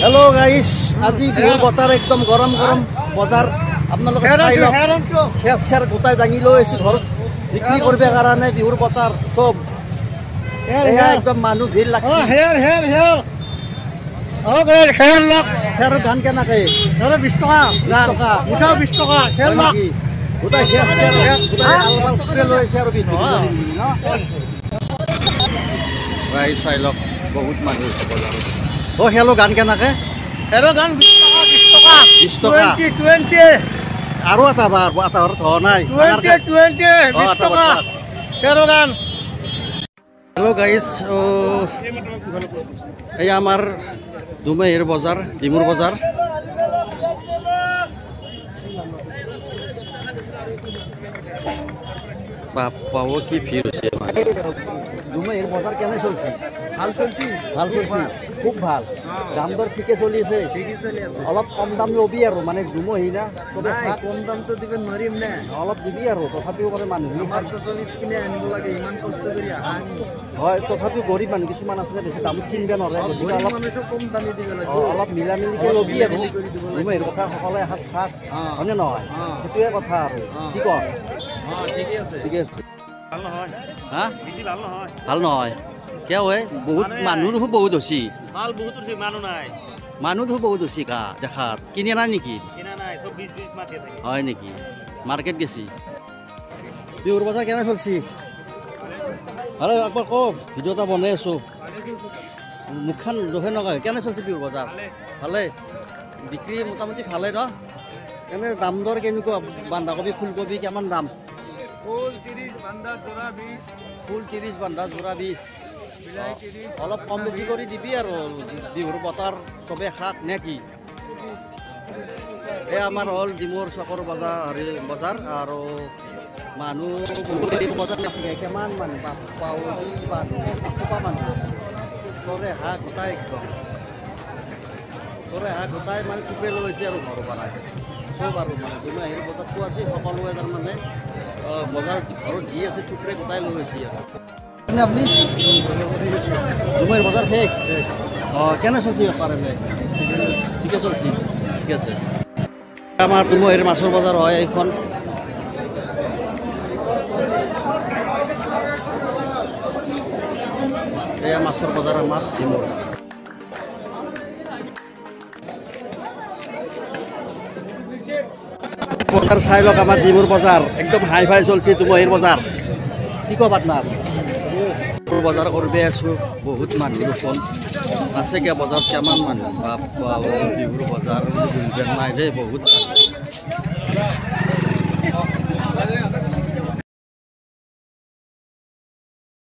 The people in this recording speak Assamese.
हेलो गाइस আজি বিহুৰ বতৰ একদম গৰম গৰম বজাৰ আপোনালোকে চাই লওক খেৰ খেৰ গোটাই দাঙি লৈ আহিছে ঘৰত বিক্ৰী কৰিব কাৰণে বিহুৰ বতৰ সব এয়া একদম মানুহ ভিৰ লাগছে হেৰ লওক খেৰ ধান কেনেকৈ 20 টকা মুঠা 20 টকা খেৰ লওক গোটাই খেৰ খেৰ গোটাই আলবাল কৰি লৈ আহিছে আৰু বিক্ৰী ন গাইস চাই লওক বহুত মানুহ আছে বজাৰত ও হেলো গান কেনেকৈ হেৰ গান 20 টকা 20 টকা 20 আৰু এটা বাৰ এটা ঘৰত হোৱা নাই 20 টকা হেৰ গান हेलो गाइस এই আমাৰ দুমাইৰ বজাৰ ডিমুৰ বজাৰ বাপাও কি ভিৰ হৈছে দুমাইৰ বজাৰ কেনে চলছে ভাল চলছে খুব ভাল দাম দৰ ঠিকে চলি আছে অলপ কম দাম লবি আৰু মানে দুমহি না সবে কম দামটো দিব নোৱাৰিম না অলপ দিবি আৰু তথাপিও মানে মানুহখিনি কিনে আনিব লাগে ইমান কষ্ট কৰি হয় তথাপিও গৰীব মানুহ কিছুমান আছে বেছি দামত কিনিব নোৱাৰে অলপ কম দামী দিব লাগে অলপ মিলা মিলিকে লবি আৰু দুমহিৰ কথা সকলোৱে এসাঁজ খাক হয়নে নহয় সেইটোৱে কথা আৰু কি কয় ঠিকে আছে হা ভাল নহয় কিয় হয় বহুত মানুহ বহুত হৈছে মানুহ বহুত হৈছে কা দেখাত কিনে নাই নেকি হয় নেকি মাৰ্কেট গেছি বিহুৰ বজাৰ কেনে চলছি আরে একবার কম ভিডিও এটা বনাই আছো মুখখান জহে নকয় কেনে চলছে বিহুৰ বজাৰ ভালে বিক্ৰী মোটামুটি ভালে ন কেনে দাম দৰ কেনেকুৱা বন্ধাকবি ফুলকবি কিমান দাম ফুল 30 বান্ধা জোড়া 20 ফুল 30 বান্ধা জোড়া 20 অলপ কম বেছি কৰি দিবি আৰু বিহুৰ বতৰ চবে খাক নে কি এই আমাৰ হ'ল ডিমুৰ চকৰ বজাৰ আৰু মানুহ বজাৰ আছে কিমান মানুহ বাপাও মানুহ চবে হাঁহ গোটাই একদম চবে হাঁহ গোটাই মানে চুপে লৈছে আৰু ঘৰৰ পৰা চব আৰু মানে দুমাহীৰ বজাৰটো আজি সকলোৱে তাৰমানে বজাৰ ঘৰত যি আছে চুপৰে গোটাই লৈ গৈছে আপুনি দুমাহীৰ বজাৰ শেষ অঁ কেনে চলছে বেপাৰ এনে ঠিকে চলছে ঠিক আছে আমাৰ দুমাহীৰ মাছৰ বজাৰ হয় এইখন এয়া মাছৰ বজাৰ আমাৰ ডিমুৰ বজাৰ চাই লওক আমাৰ ডিমুৰ বজাৰ একদম হাই ফাই চলছে দুমাহীৰ বজাৰ কি কব আপনাৰ বজাৰ কৰিব আছো বহুত মানুহ দেখোন আছে কিয় বজাৰত কিমান মানুহ বাপ বিহুৰ বজাৰ নাই দেই বহুত